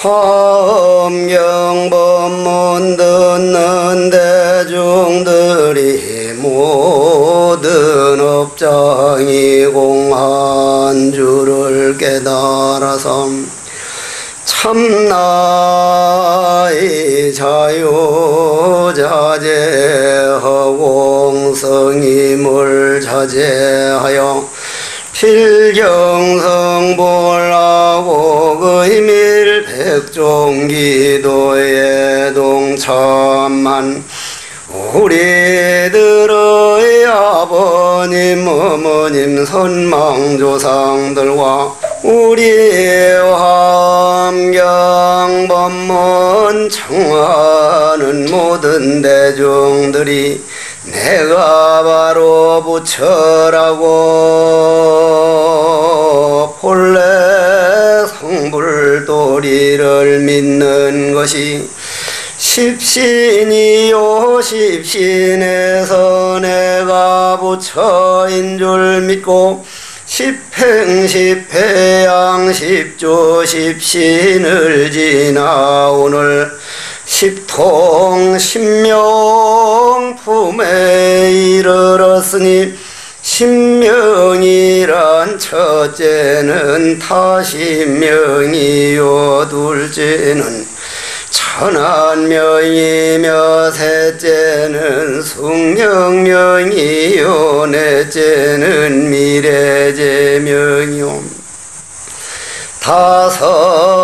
화엄경법문 듣는 대중들이 모든 업장이 공한 줄을 깨달아서 참나의 자유자재하고 성임을 자제하여 필경성불하고 의밀 백종기도에 동참한 우리들의 아버님 어머님 선망조상들과 우리의 화엄경법문 청하는 모든 대중들이 내가 바로 부처라고 본래 성불도리를 믿는 것이 십신이요 십신에서 내가 부처인 줄 믿고 십행십해양 십조 십신을 지나 오늘 십통 십명품에 이르렀으니 십명이란 첫째는 타십명이요 둘째는 천한명이며 셋째는 숙명명이요 넷째는 미래제명이요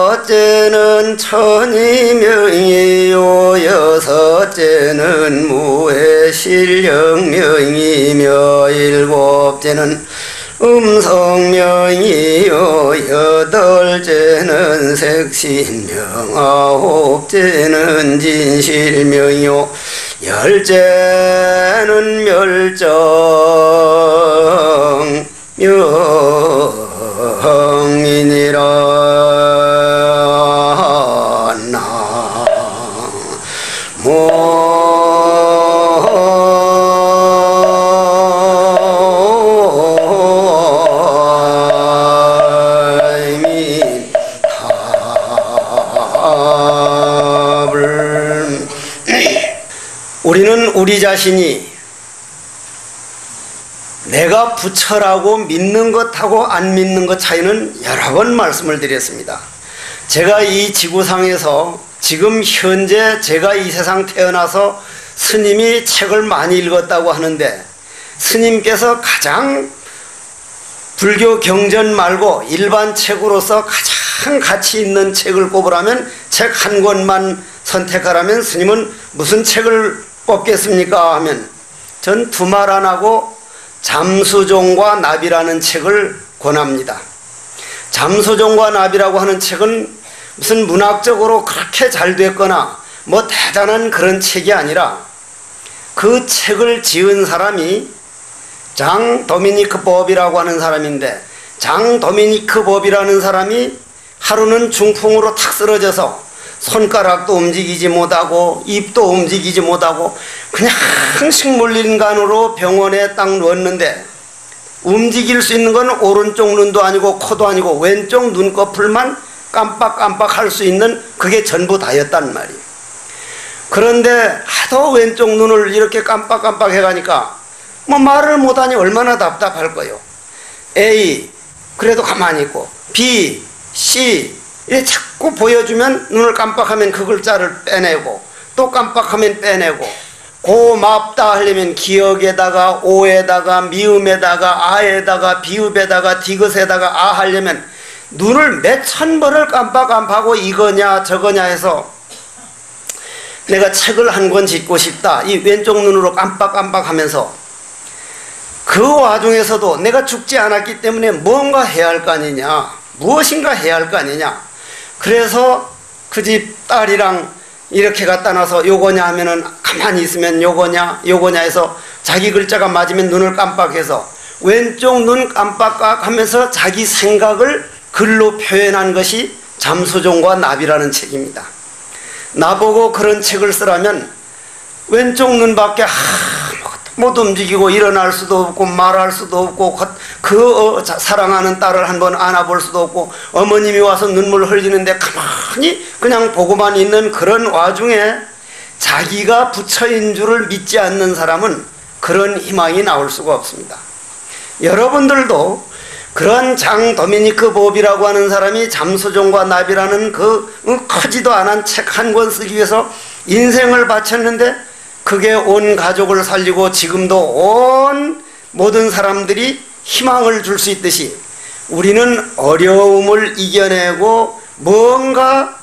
다섯째는 천이명이요 여섯째는 무해실령명이며 일곱째는 음성명이요 여덟째는 색신명 아홉째는 진실명이요 열째는 멸정명이니라. 우리는 우리 자신이 내가 부처라고 믿는 것하고 안 믿는 것 차이는 여러 번 말씀을 드렸습니다. 제가 이 지구상에서 지금 현재 제가 이 세상 태어나서 스님이 책을 많이 읽었다고 하는데 스님께서 가장 불교 경전 말고 일반 책으로서 가장 가치 있는 책을 꼽으라면 책 한 권만 선택하라면 스님은 무슨 책을 뽑겠습니까? 하면 전 두말 안 하고 잠수종과 나비라는 책을 권합니다. 잠수종과 나비라고 하는 책은 무슨 문학적으로 그렇게 잘 됐거나 뭐 대단한 그런 책이 아니라 그 책을 지은 사람이 장 도미니크 법이라고 하는 사람인데 장 도미니크 법이라는 사람이 하루는 중풍으로 탁 쓰러져서 손가락도 움직이지 못하고 입도 움직이지 못하고 그냥 식물인간으로 병원에 딱 누웠는데 움직일 수 있는 건 오른쪽 눈도 아니고 코도 아니고 왼쪽 눈꺼풀만 깜빡깜빡 할 수 있는 그게 전부 다였단 말이에요. 그런데 하도 왼쪽 눈을 이렇게 깜빡깜빡 해가니까 뭐 말을 못하니 얼마나 답답할 거요. A 그래도 가만히 있고 B, C 이렇게 자꾸 보여주면 눈을 깜빡하면 그 글자를 빼내고 또 깜빡하면 빼내고 고맙다 하려면 기역에다가 오에다가 미음에다가 아에다가 비읍에다가 디귿에다가 아 하려면 눈을 몇천 번을 깜빡깜빡하고 이거냐 저거냐 해서 내가 책을 한 권 짓고 싶다 이 왼쪽 눈으로 깜빡깜빡하면서 그 와중에서도 내가 죽지 않았기 때문에 뭔가 해야 할 거 아니냐 무엇인가 해야 할 거 아니냐 그래서 그 집 딸이랑 이렇게 갖다 놔서 요거냐 하면은 가만히 있으면 요거냐 요거냐 해서 자기 글자가 맞으면 눈을 깜빡해서 왼쪽 눈 깜빡하면서 자기 생각을 글로 표현한 것이 잠수종과 나비라는 책입니다. 나보고 그런 책을 쓰라면 왼쪽 눈밖에 아무것도 못 움직이고 일어날 수도 없고 말할 수도 없고 사랑하는 딸을 한번 안아볼 수도 없고 어머님이 와서 눈물 흘리는데 가만히 그냥 보고만 있는 그런 와중에 자기가 부처인 줄을 믿지 않는 사람은 그런 희망이 나올 수가 없습니다. 여러분들도 그런 장 도미니크 보비라고 하는 사람이 잠수종과 나비라는 크지도 않은 책 한 권 쓰기 위해서 인생을 바쳤는데 그게 온 가족을 살리고 지금도 온 모든 사람들이 희망을 줄 수 있듯이 우리는 어려움을 이겨내고 뭔가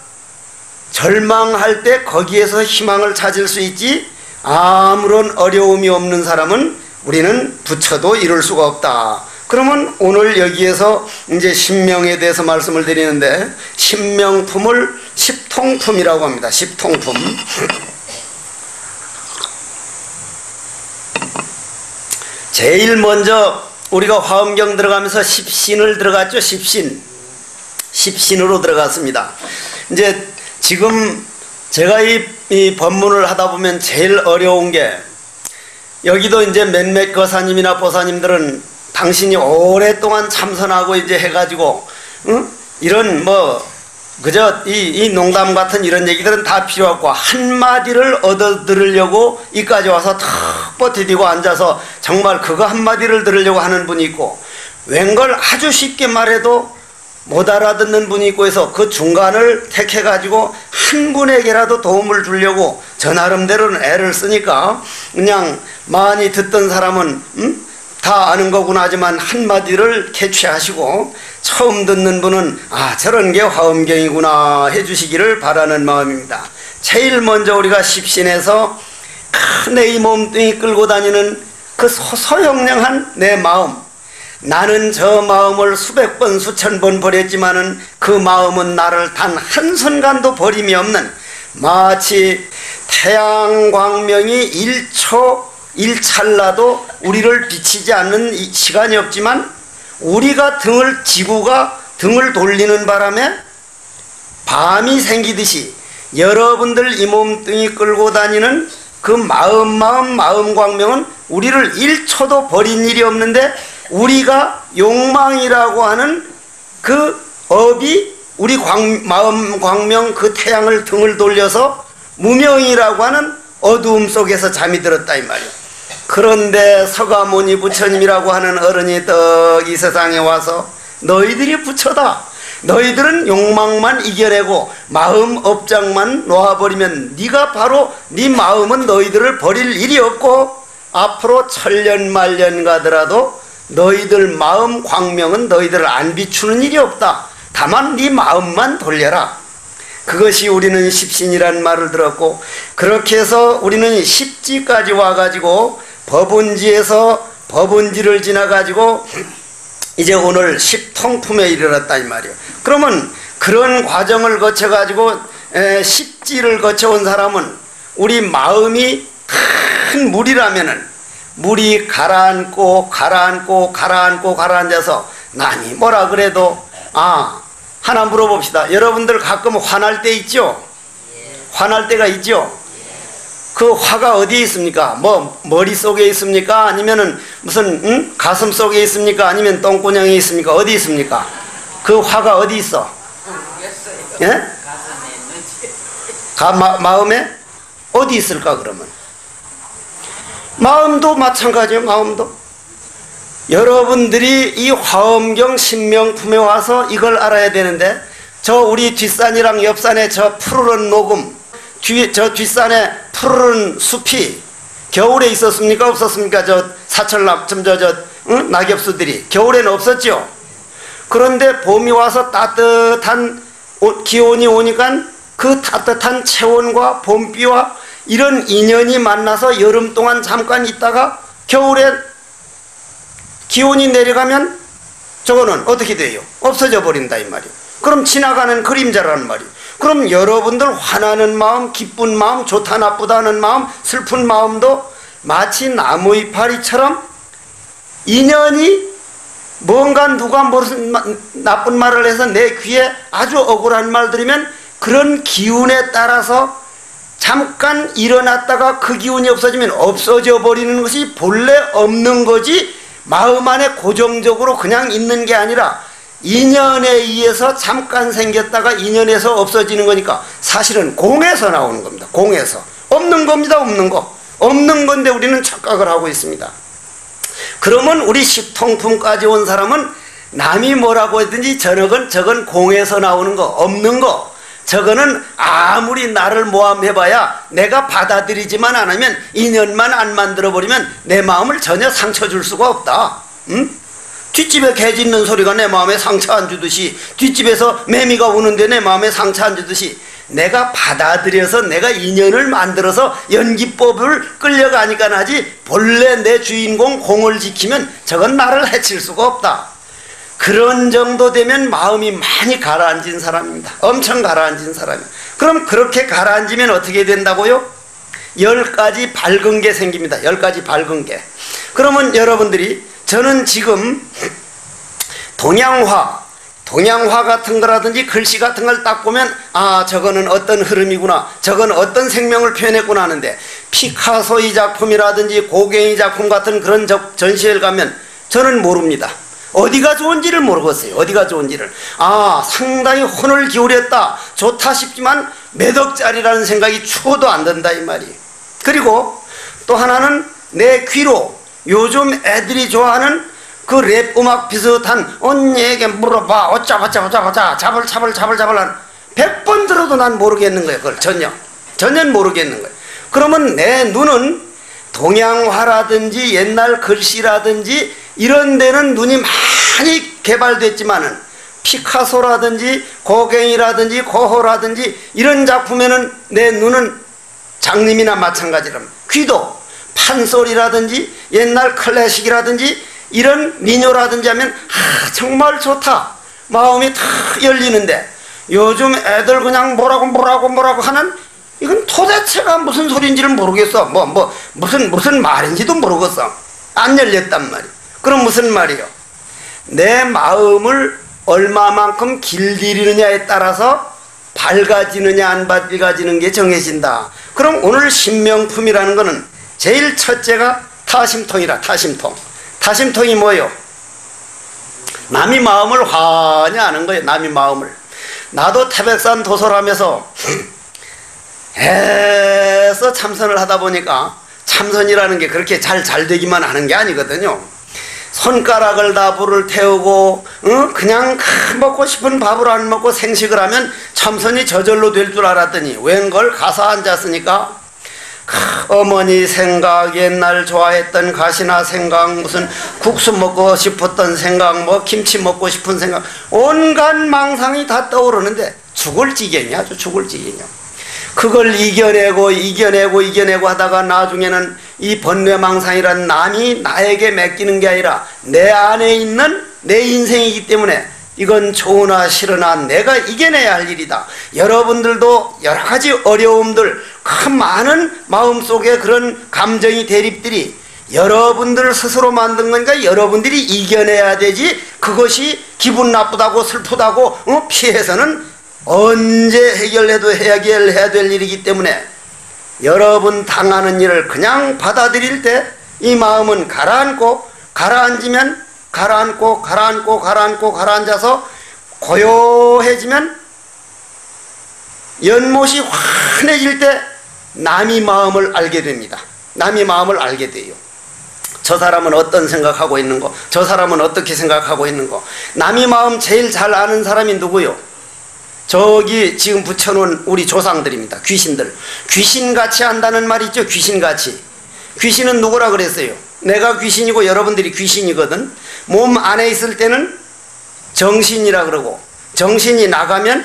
절망할 때 거기에서 희망을 찾을 수 있지, 아무런 어려움이 없는 사람은 우리는 부처도 이룰 수가 없다. 그러면 오늘 여기에서 이제 신명에 대해서 말씀을 드리는데, 신명품을 십통품이라고 합니다. 십통품. 제일 먼저 우리가 화엄경 들어가면서 십신을 들어갔죠. 십신으로 들어갔습니다. 이제 지금 제가 이 법문을 하다 보면 제일 어려운 게, 여기도 이제 몇몇 거사님이나 보사님들은 당신이 오랫동안 참선하고 이제 해가지고 이런 그저 이 농담 같은 이런 얘기들은 다 필요 없고 한마디를 얻어 들으려고 이까지 와서 탁 버티고 앉아서 정말 그거 한마디를 들으려고 하는 분이 있고, 웬걸 아주 쉽게 말해도 못 알아듣는 분이 있고 해서 그 중간을 택해가지고 한 분에게라도 도움을 주려고 저 나름대로는 애를 쓰니까 그냥 많이 듣던 사람은 다 아는 거구나 하지만 한마디를 캐치하시고 처음 듣는 분은 저런 게 화엄경이구나 해주시기를 바라는 마음입니다. 제일 먼저 우리가 십신에서 내 이 몸뚱이 끌고 다니는 그 소소영령한 내 마음, 나는 저 마음을 수백 번 수천 번 버렸지만은 그 마음은 나를 단 한순간도 버림이 없는, 마치 태양 광명이 1초 1찰나도 우리를 비치지 않는 시간이 없지만 우리가 지구가 등을 돌리는 바람에 밤이 생기듯이 여러분들 이 몸뚱이 끌고 다니는 그 마음 광명은 우리를 1초도 버린 일이 없는데, 우리가 욕망이라고 하는 그 업이 우리 마음 광명 그 태양을 등을 돌려서 무명이라고 하는 어두움 속에서 잠이 들었다 이 말이에요. 그런데 서가모니 부처님이라고 하는 어른이 딱 이 세상에 와서 너희들이 부처다, 너희들은 욕망만 이겨내고 마음 업장만 놓아버리면 네가 바로 네 마음은 너희들을 버릴 일이 없고 앞으로 천년 만년 가더라도 너희들 마음 광명은 너희들을 안 비추는 일이 없다. 다만 네 마음만 돌려라. 그것이 우리는 십신이란 말을 들었고, 그렇게 해서 우리는 십지까지 와가지고 법운지에서 법운지를 지나가지고 이제 오늘 십통품에 이르렀다 이 말이에요. 그러면 그런 과정을 거쳐가지고 십지를 거쳐온 사람은 우리 마음이 큰 물이라면은 물이 가라앉고 가라앉아서 남이 뭐라 그래도 하나 물어봅시다. 여러분들 가끔 화날 때 있죠? 화날 때가 있죠? 그 화가 어디에 있습니까? 머릿속에 있습니까? 아니면은 무슨 가슴 속에 있습니까? 아니면 똥구녕에 있습니까? 어디 있습니까? 그 화가 어디 있어? 예? 마음에? 어디 있을까 그러면? 마음도 마찬가지예요. 마음도. 여러분들이 이 화엄경 신명품에 와서 이걸 알아야 되는데, 저 우리 뒷산이랑 옆산에 저 푸르른 녹음, 저 뒷산에 푸르른 숲이 겨울에 있었습니까? 없었습니까? 저 사철낙, 낙엽수들이 겨울에는 없었죠. 그런데 봄이 와서 따뜻한 기온이 오니까 그 따뜻한 체온과 봄비와 이런 인연이 만나서 여름 동안 잠깐 있다가 겨울에 기온이 내려가면 저거는 어떻게 돼요? 없어져 버린다 이 말이에요. 그럼 지나가는 그림자라는 말이에요. 그럼 여러분들 화나는 마음, 기쁜 마음, 좋다 나쁘다 하는 마음, 슬픈 마음도 마치 나무 이파리처럼 인연이 뭔가 누가 무슨 나쁜 말을 해서 내 귀에 아주 억울한 말 들으면 그런 기운에 따라서 잠깐 일어났다가 그 기운이 없어지면 없어져 버리는 것이 본래 없는 거지, 마음 안에 고정적으로 그냥 있는 게 아니라 인연에 의해서 잠깐 생겼다가 인연에서 없어지는 거니까 사실은 공에서 나오는 겁니다. 공에서. 없는 겁니다. 없는 거. 없는 건데 우리는 착각을 하고 있습니다. 그러면 우리 식통품까지 온 사람은 남이 뭐라고 했든지 저건 공에서 나오는 거, 없는 거, 저거는 아무리 나를 모함해봐야 내가 받아들이지만 않으면, 인연만 안 만들어버리면 내 마음을 전혀 상처 줄 수가 없다. 응? 뒷집에 개 짖는 소리가 내 마음에 상처 안 주듯이, 뒷집에서 매미가 우는데 내 마음에 상처 안 주듯이, 내가 받아들여서 내가 인연을 만들어서 연기법을 끌려가니까 나지, 본래 내 주인공 공을 지키면 저건 나를 해칠 수가 없다. 그런 정도 되면 마음이 많이 가라앉은 사람입니다. 엄청 가라앉은 사람이에요. 그럼 그렇게 가라앉으면 어떻게 된다고요? 10가지 밝은 게 생깁니다. 10가지 밝은 게. 그러면 여러분들이, 저는 지금 동양화 같은 거라든지 글씨 같은 걸 딱 보면 아, 저거는 어떤 흐름이구나, 저건 어떤 생명을 표현했구나 하는데, 피카소의 작품이라든지 고갱이 작품 같은 그런 전시회를 가면 저는 모릅니다. 어디가 좋은지를 모르겠어요. 어디가 좋은지를. 아, 상당히 혼을 기울였다, 좋다 싶지만 몇 억짜리라는 생각이 추워도 안 든다 이 말이에요. 그리고 또 하나는 내 귀로 요즘 애들이 좋아하는 그 랩 음악 비슷한 언니에게 물어봐 어쩌고저쩌고 잡을 100번 들어도 난 모르겠는 거예요. 그걸 전혀 모르겠는 거예요. 그러면 내 눈은 동양화라든지 옛날 글씨라든지 이런 데는 눈이 많이 개발됐지만은, 피카소라든지 고갱이라든지 고호라든지 이런 작품에는 내 눈은 장님이나 마찬가지랍니다. 귀도 판소리라든지 옛날 클래식이라든지 이런 민요라든지 하면 아, 정말 좋다, 마음이 탁 열리는데, 요즘 애들 그냥 뭐라고 하는, 이건 도대체가 무슨 소리인지를 모르겠어. 무슨 말인지도 모르겠어. 안 열렸단 말이야. 그럼 무슨 말이요? 내 마음을 얼마만큼 길들이느냐에 따라서 밝아지느냐 안 밝아지는 게 정해진다. 그럼 오늘 신명품이라는 거는 제일 첫째가 타심통이라. 타심통이 뭐예요? 남의 마음을 환희하는 거예요. 남의 마음을. 나도 태백산 도솔하면서 해서 참선을 하다 보니까, 참선이라는 게 그렇게 잘 되기만 하는 게 아니거든요. 손가락을 다 불을 태우고 그냥 먹고 싶은 밥을 안 먹고 생식을 하면 참선이 저절로 될 줄 알았더니 웬걸 가서 앉았으니까 어머니 생각, 옛날 좋아했던 가시나 생각, 무슨 국수 먹고 싶었던 생각, 뭐 김치 먹고 싶은 생각, 온갖 망상이 다 떠오르는데 죽을 지경이야. 아주 죽을 지경이야. 그걸 이겨내고 하다가 나중에는 이 번뇌망상이란 남이 나에게 맡기는 게 아니라 내 안에 있는 내 인생이기 때문에 이건 좋으나 싫으나 내가 이겨내야 할 일이다. 여러분들도 여러 가지 어려움들, 큰 많은 마음속에 그런 감정이 대립들이 여러분들 스스로 만든 거니까 여러분들이 이겨내야 되지, 그것이 기분 나쁘다고 슬프다고 피해서는 언제 해결해도 해야 될 일이기 때문에, 여러분 당하는 일을 그냥 받아들일 때 이 마음은 가라앉으면 가라앉아서 고요해지면, 연못이 환해질 때 남의 마음을 알게 됩니다. 남의 마음을 알게 돼요. 저 사람은 어떤 생각하고 있는 거, 저 사람은 어떻게 생각하고 있는 거. 남의 마음 제일 잘 아는 사람이 누구요? 저기 지금 붙여놓은 우리 조상들입니다. 귀신들. 귀신같이 한다는 말이 있죠. 귀신같이. 귀신은 누구라 그랬어요? 내가 귀신이고 여러분들이 귀신이거든. 몸 안에 있을 때는 정신이라 그러고, 정신이 나가면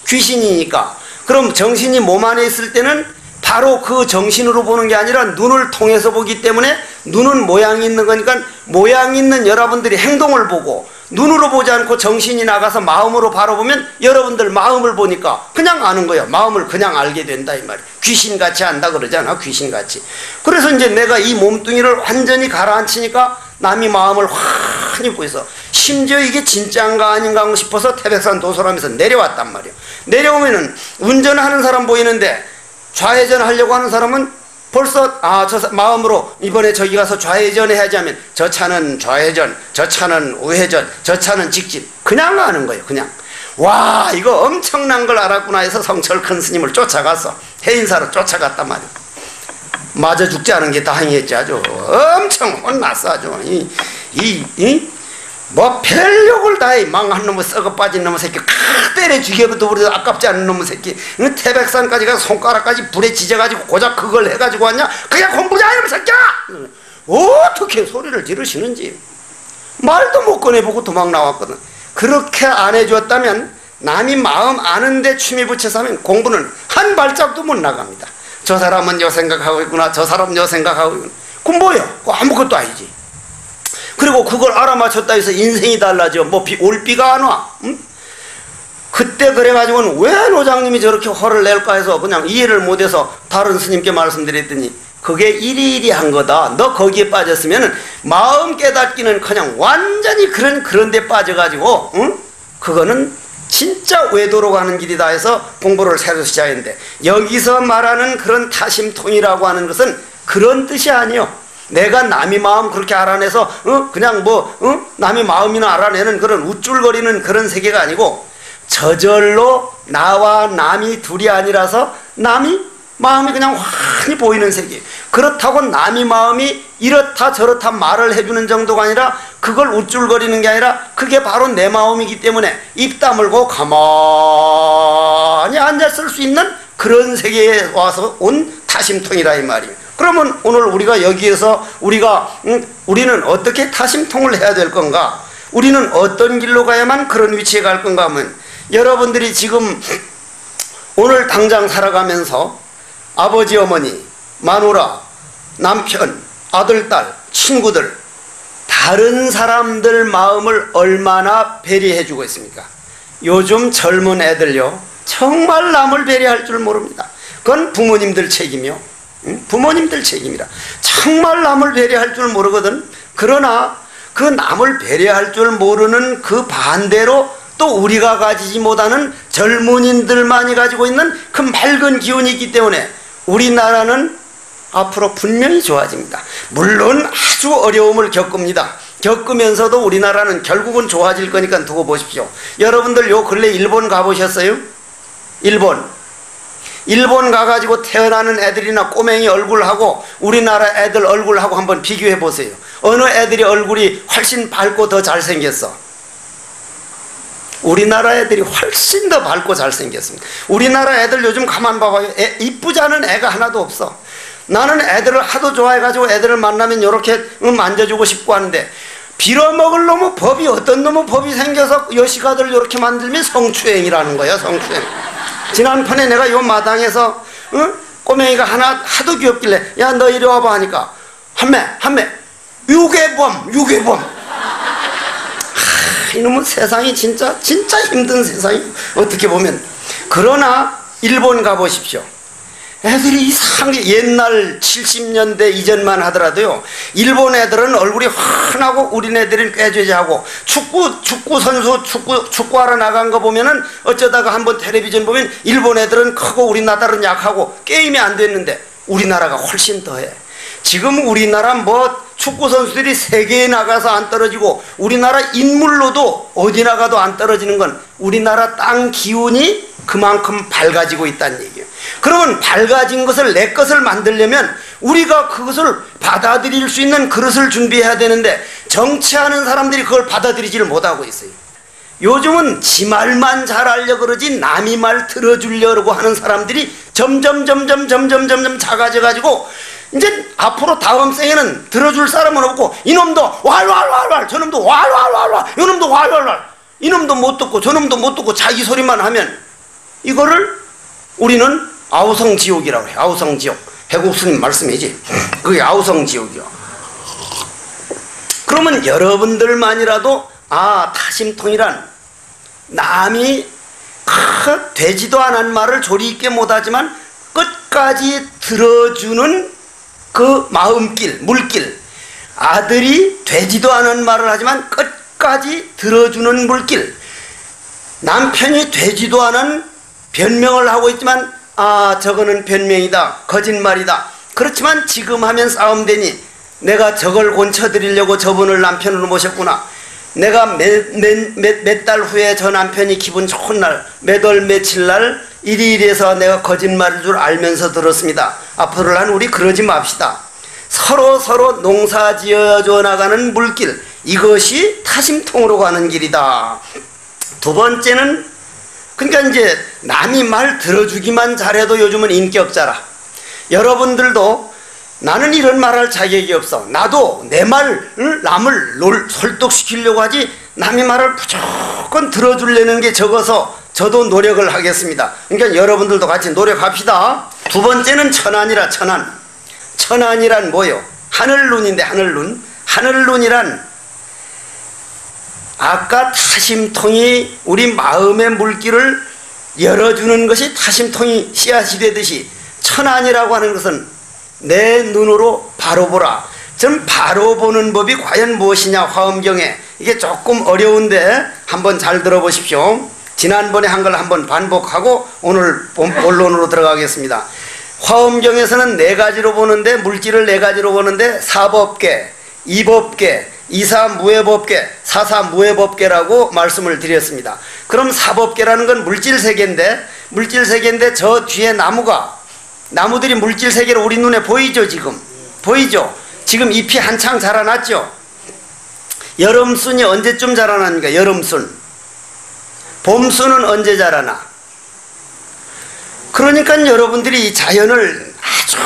귀신이니까, 그럼 정신이 몸 안에 있을 때는 바로 그 정신으로 보는 게 아니라 눈을 통해서 보기 때문에, 눈은 모양이 있는 거니까 모양 있는 여러분들이 행동을 보고, 눈으로 보지 않고 정신이 나가서 마음으로 바로 보면 여러분들 마음을 보니까 그냥 아는 거야. 마음을 그냥 알게 된다 이 말이야. 귀신같이 안다 그러잖아. 귀신같이. 그래서 이제 내가 이 몸뚱이를 완전히 가라앉히니까 남의 마음을 환히 보여서, 심지어 이게 진짜인가 아닌가 싶어서 태백산 도솔하면서 내려왔단 말이야. 내려오면은 운전하는 사람 보이는데 좌회전 하려고 하는 사람은 벌써 마음으로 이번에 저기 가서 좌회전 해야지 하면 저 차는 좌회전, 저 차는 우회전, 저 차는 직진. 그냥 가는 거예요. 그냥. 와, 이거 엄청난 걸 알았구나 해서 성철 큰 스님을 쫓아가서 해인사로 쫓아갔단 말이에요. 맞아 죽지 않은 게 다행이었지. 아주 엄청 혼났어. 아주 뭐 별욕을 다해. 망한 놈의 썩어 빠진 놈의 새끼 때려 죽여도 우리 아깝지 않은 놈의 새끼. 태백산까지 가서 손가락까지 불에 지져가지고 고작 그걸 해가지고 왔냐. 그냥 공부자 이놈의 새끼야. 어떻게 소리를 지르시는지 말도 못 꺼내보고 도망 나왔거든. 그렇게 안 해줬다면 남이 마음 아는데 춤이 붙여서 하면 공부는 한 발짝도 못 나갑니다. 저 사람은 요 생각하고 있구나, 저 사람은 요 생각하고 있구나. 그건 뭐예요? 아무것도 아니지. 그리고 그걸 알아맞혔다 해서 인생이 달라져. 뭐 올비가 안 와. 응? 그때 그래가지고는 왜 노장님이 저렇게 화를 낼까 해서 그냥 이해를 못해서 다른 스님께 말씀드렸더니 그게 이리이리 한 거다. 너 거기에 빠졌으면 마음 깨닫기는 그냥 완전히 그런 데 빠져가지고 응? 그거는 진짜 외도로 가는 길이다 해서 공부를 새로 시작했는데, 여기서 말하는 그런 타심통이라고 하는 것은 그런 뜻이 아니요. 내가 남의 마음 그렇게 알아내서 그냥 남의 마음이나 알아내는 그런 우쭐거리는 그런 세계가 아니고, 저절로 나와 남이 둘이 아니라서 남이 마음이 그냥 환히 보이는 세계. 그렇다고 남의 마음이 이렇다 저렇다 말을 해주는 정도가 아니라, 그걸 우쭐거리는 게 아니라 그게 바로 내 마음이기 때문에 입 다물고 가만히 앉았을 수 있는 그런 세계에 와서 온 타심통이라 이 말이에요. 그러면 오늘 우리가 여기에서 우리는 어떻게 타심통을 해야 될 건가? 우리는 어떤 길로 가야만 그런 위치에 갈 건가 하면, 여러분들이 지금 오늘 당장 살아가면서 아버지, 어머니, 마누라, 남편, 아들, 딸, 친구들, 다른 사람들 마음을 얼마나 배려해주고 있습니까? 요즘 젊은 애들요, 정말 남을 배려할 줄 모릅니다. 그건 부모님들 책임이요. 부모님들 책임이라. 정말 남을 배려할 줄 모르거든. 그러나 그 남을 배려할 줄 모르는 그 반대로 또 우리가 가지지 못하는 젊은이들만이 가지고 있는 그 맑은 기운이 있기 때문에 우리나라는 앞으로 분명히 좋아집니다. 물론 아주 어려움을 겪습니다. 겪으면서도 우리나라는 결국은 좋아질 거니까 두고 보십시오. 여러분들 요 근래 일본 가보셨어요? 일본 가가지고 태어나는 애들이나 꼬맹이 얼굴하고 우리나라 애들 얼굴하고 한번 비교해 보세요. 어느 애들이 얼굴이 훨씬 밝고 더 잘생겼어? 우리나라 애들이 훨씬 더 밝고 잘생겼습니다. 우리나라 애들 요즘 가만 봐봐요. 이쁘지 않은 애가 하나도 없어. 나는 애들을 하도 좋아해가지고 애들을 만나면 이렇게 만져주고 싶고 하는데, 빌어먹을 놈의 법이, 어떤 놈의 법이 생겨서 여시가들 이렇게 만들면 성추행이라는 거야. 성추행. 지난번에 내가 요 마당에서 꼬맹이가 하나 하도 귀엽길래 야 너 이리 와봐 하니까 한매 유괴범 이놈은 세상이 진짜 힘든 세상이 어떻게 보면. 그러나 일본 가보십시오. 애들이 이상하게 옛날 70년대 이전만 하더라도요, 일본 애들은 얼굴이 환하고 우리네들은 꾀죄죄하고, 축구 선수 축구하러 나간 거 보면은 어쩌다가 한번 텔레비전 보면 일본 애들은 크고 우리나라는 약하고 게임이 안 됐는데 우리나라가 훨씬 더해. 지금 우리나라 축구 선수들이 세계에 나가서 안 떨어지고 우리나라 인물로도 어디 나가도 안 떨어지는 건 우리나라 땅 기운이 그만큼 밝아지고 있다는 얘기예요. 그러면 밝아진 것을, 내 것을 만들려면 우리가 그것을 받아들일 수 있는 그릇을 준비해야 되는데, 정치하는 사람들이 그걸 받아들이지를 못하고 있어요. 요즘은 지 말만 잘하려고 그러지 남이 말 들어주려고 하는 사람들이 점점 작아져가지고 이제 앞으로 다음 생에는 들어줄 사람은 없고, 이놈도 왈왈왈왈, 저놈도 왈왈왈왈, 이놈도 왈왈왈, 이놈도 못 듣고 저놈도 못 듣고 자기 소리만 하면 이거를 우리는 아우성지옥이라고 해요. 아우성지옥. 해국스님 말씀이지. 그게 아우성지옥이요. 그러면 여러분들만이라도 타심통이란 남이 되지도 않은 말을 조리 있게 못하지만 끝까지 들어주는 그 마음길, 물길. 아들이 되지도 않은 말을 하지만 끝까지 들어주는 물길. 남편이 되지도 않은 변명을 하고 있지만 저거는 변명이다, 거짓말이다. 그렇지만 지금 하면 싸움되니 내가 저걸 곤쳐드리려고 저분을 남편으로 모셨구나. 내가 몇 달 후에 저 남편이 기분 좋은 날, 몇 월 며칠 날 이리이리해서 내가 거짓말일 줄 알면서 들었습니다. 앞으로 난 우리 그러지 맙시다. 서로 농사 지어줘 나가는 물길, 이것이 타심통으로 가는 길이다. 두 번째는, 그러니까 이제 남이 말 들어주기만 잘해도 요즘은 인격자라. 여러분들도 나는 이런 말할 자격이 없어, 나도 내 말을 남을 설득시키려고 하지, 남이 말을 무조건 들어주려는 게 적어서 저도 노력을 하겠습니다. 그러니까 여러분들도 같이 노력합시다. 두 번째는 천안이라. 천안이란 뭐요? 하늘눈인데, 하늘눈이란 아까 타심통이 우리 마음의 물길을 열어주는 것이 타심통이 씨앗이 되듯이, 천안이라고 하는 것은 내 눈으로 바로 보라. 좀 바로 보는 법이 과연 무엇이냐, 화엄경에. 이게 조금 어려운데 한번 잘 들어보십시오. 지난번에 한 걸 한번 반복하고 오늘 본론으로 들어가겠습니다. 화엄경에서는 네 가지로 보는데, 물질을 네 가지로 보는데, 사법계, 이법계, 이사무해법계, 사사무해법계라고 말씀을 드렸습니다. 그럼 사법계라는 건 물질세계인데 저 뒤에 나무들이 물질세계로 우리 눈에 보이죠? 지금 보이죠? 지금 잎이 한창 자라났죠? 여름순이 언제쯤 자라납니까? 여름순. 봄순은 언제 자라나? 그러니까 여러분들이 이 자연을 아주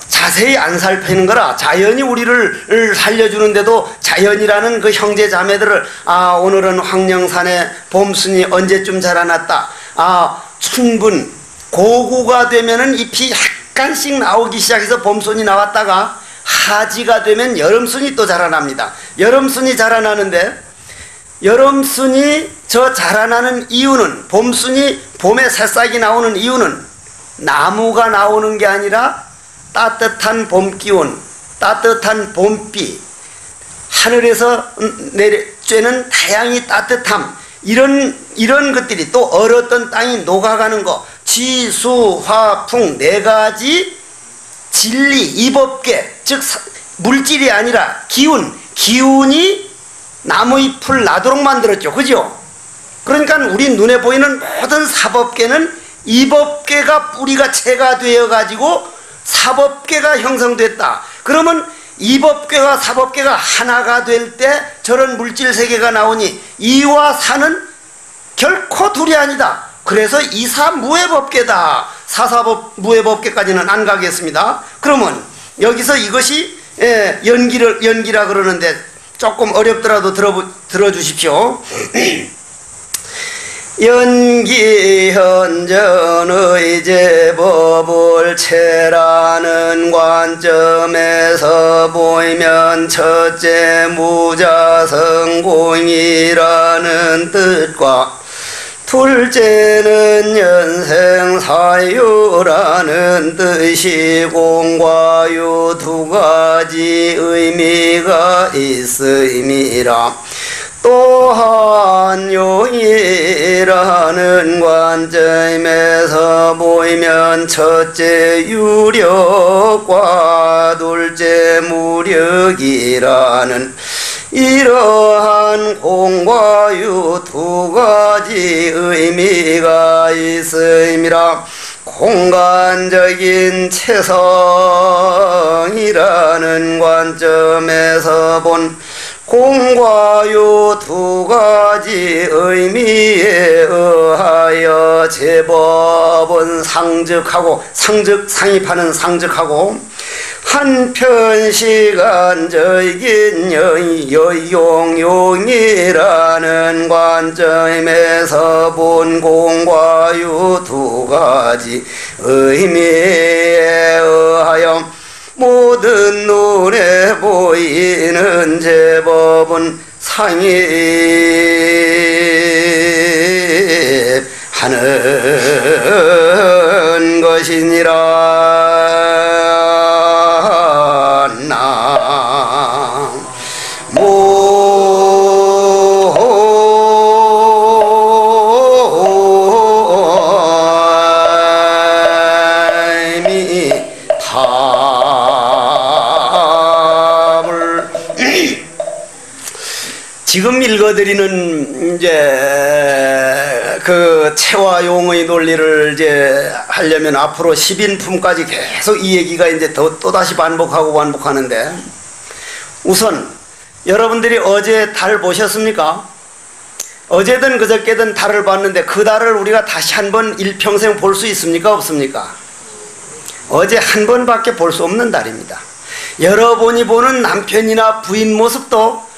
자세히 안 살피는 거라. 자연이 우리를 살려주는데도 자연이라는 그 형제 자매들을, 오늘은 황령산에 봄순이 언제쯤 자라났다. 춘분, 고구가 되면은 잎이 약간씩 나오기 시작해서 봄순이 나왔다가, 하지가 되면 여름순이 또 자라납니다. 여름순이 자라나는데, 여름순이 저 자라나는 이유는, 봄순이 봄에 새싹이 나오는 이유는 나무가 나오는 게 아니라 따뜻한 봄기운, 따뜻한 봄비, 하늘에서 쬐는 태양이 따뜻함, 이런 것들이, 또 얼었던 땅이 녹아가는 거, 지, 수, 화, 풍, 네 가지 진리, 이법계, 즉 물질이 아니라 기운이 나무잎을 나도록 만들었죠. 그죠? 그러니까 우리 눈에 보이는 모든 사법계는 이법계가 뿌리가 채가 되어가지고 사법계가 형성됐다. 그러면 이법계와 사법계가 하나가 될 때 저런 물질세계가 나오니, 이와 사는 결코 둘이 아니다. 그래서 이사무해법계다. 사사무해법계까지는 안 가겠습니다. 그러면 여기서 이것이 연기라 그러는데 조금 어렵더라도 들어주십시오. 연기현전의 제법을 체라는 관점에서 보이면 첫째 무자성공이라는 뜻과, 둘째는 연생사유라는 뜻이 공과 유 두 가지 의미가 있음이라. 또한 용이라는 관점에서 보이면 첫째 유력과 둘째 무력이라는 이러한 공과 유 두 가지 의미가 있음이라. 공간적인 체성이라는 관점에서 본 공과 유 두 가지 의미에 의하여 제법은 상입하는 상즉하고, 한편 시간적인 여용이라는 관점에서 본 공과 유 두 가지 의미에 의하여 모든 눈에 보이는 제법은 상입하는 것이니라. 읽어드리는 이제 그 체와 용의 논리를 이제 하려면 앞으로 10인품까지 계속 이 얘기가 이제 또다시 반복하는데, 우선 여러분들이 어제 달 보셨습니까? 어제든 그저께든 달을 봤는데 그 달을 우리가 다시 한번 일평생 볼 수 있습니까? 없습니까? 어제 한 번밖에 볼 수 없는 달입니다. 여러분이 보는 남편이나 부인 모습도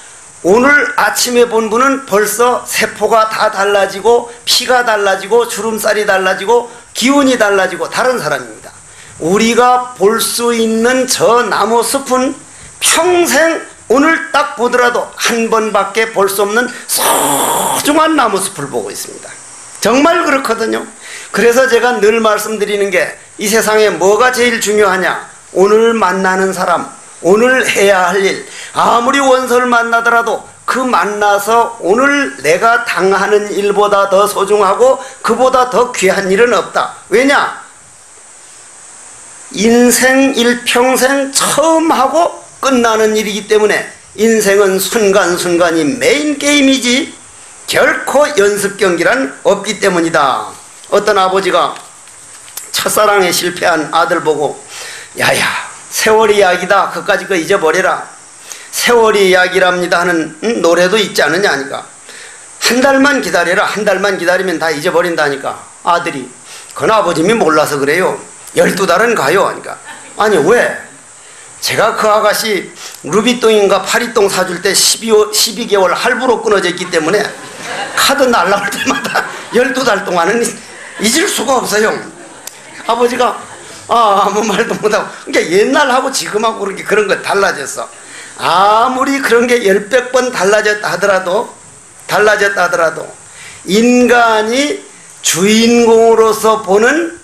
오늘 아침에 본 분은 벌써 세포가 다 달라지고 피가 달라지고 주름살이 달라지고 기운이 달라지고 다른 사람입니다. 우리가 볼 수 있는 저 나무 숲은 평생 오늘 딱 보더라도 한 번밖에 볼 수 없는 소중한 나무 숲을 보고 있습니다. 정말 그렇거든요. 그래서 제가 늘 말씀드리는 게, 이 세상에 뭐가 제일 중요하냐? 오늘 만나는 사람, 오늘 해야 할 일. 아무리 원수를 만나더라도 그 만나서 오늘 내가 당하는 일보다 더 소중하고 그보다 더 귀한 일은 없다. 왜냐? 인생 일평생 처음 하고 끝나는 일이기 때문에 인생은 순간순간이 메인 게임이지 결코 연습 경기란 없기 때문이다. 어떤 아버지가 첫사랑에 실패한 아들 보고, 야야, 세월이 약이다. 그까짓 거 잊어버려라. 세월이 약이랍니다 하는 노래도 있지 않느냐 하니까, 한 달만 기다려라. 한 달만 기다리면 다 잊어버린다니까. 아들이, 그건 아버님이 몰라서 그래요. 12달은 가요 하니까, 아니 왜? 제가 그 아가씨 루비똥인가 파리똥 사줄 때 12개월 할부로 끊어져 있기 때문에 카드 날라올 때마다 12달 동안은 잊을 수가 없어요. 아버지가 아무 말도 못하고, 그러니까 옛날하고 지금하고 그런 거 달라졌어. 아무리 그런 게 10번 달라졌다 하더라도 인간이 주인공으로서 보는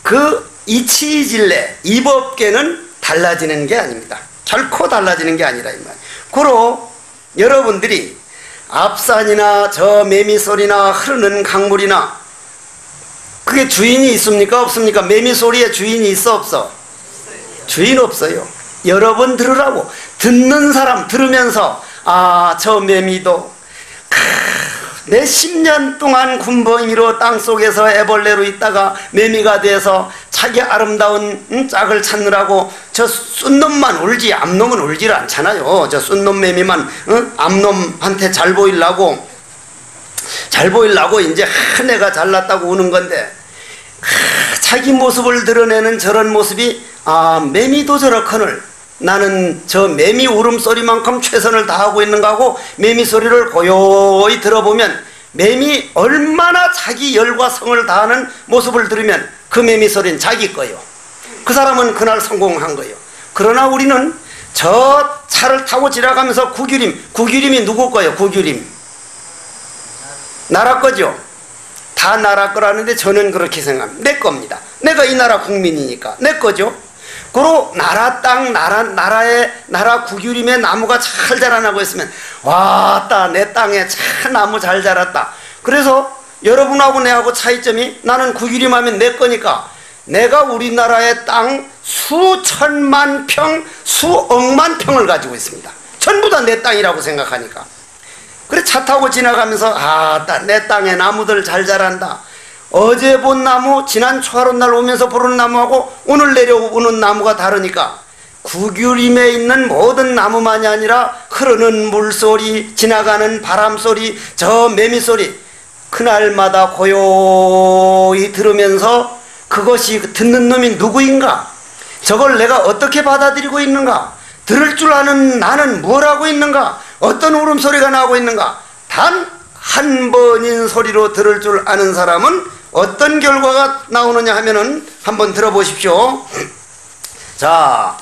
그 이치이질레, 이 법계는 달라지는 게 아닙니다. 결코 달라지는 게 아니라 이 말. 고로 여러분들이 앞산이나 저 매미소리나 흐르는 강물이나 그게 주인이 있습니까? 없습니까? 매미소리에 주인이 있어 없어? 주인 없어요. 여러분 들으라고. 듣는 사람 들으면서, 아, 저 매미도 몇십 년 동안 군번이로 땅속에서 애벌레로 있다가 매미가 돼서 자기 아름다운 짝을 찾느라고 저 쏜놈만 울지 암놈은 울질 않잖아요. 저 쏜놈 매미만 암놈한테 잘 보이려고 이제 한 애가 잘났다고 우는 건데, 자기 모습을 드러내는 저런 모습이, 아, 매미도 저렇거늘 나는 저 매미 울음소리만큼 최선을 다하고 있는가 하고 매미 소리를 고요히 들어보면, 매미 얼마나 자기 열과 성을 다하는 모습을 들으면 그 매미 소리는 자기 거예요. 그 사람은 그날 성공한 거예요. 그러나 우리는 저 차를 타고 지나가면서 구규림이 누구 거예요? 구규림 나라 거죠. 다 나라 거라는데 저는 그렇게 생각합니다. 내 겁니다. 내가 이 나라 국민이니까 내 거죠. 그로 나라 땅, 나라 구규림의 나무가 잘 자라나고 있으면, 왔다, 내 땅에 참 나무 잘 자랐다. 그래서 여러분하고 내하고 차이점이, 나는 구규림 하면 내 거니까 내가 우리나라의 땅 수천만 평, 수억만 평을 가지고 있습니다. 전부 다 내 땅이라고 생각하니까. 그래 차 타고 지나가면서, 아, 내 땅에 나무들 잘 자란다. 어제 본 나무, 지난 초하룻날 오면서 보는 나무하고 오늘 내려오는 나무가 다르니까, 구규림에 있는 모든 나무만이 아니라 흐르는 물소리, 지나가는 바람소리, 저 매미소리, 그날마다 고요히 들으면서 그것이 듣는 놈이 누구인가? 저걸 내가 어떻게 받아들이고 있는가? 들을 줄 아는 나는 뭘 하고 있는가? 어떤 울음소리가 나오고 있는가? 단 한 번인 소리로 들을 줄 아는 사람은 어떤 결과가 나오느냐 하면은 한번 들어보십시오. 자,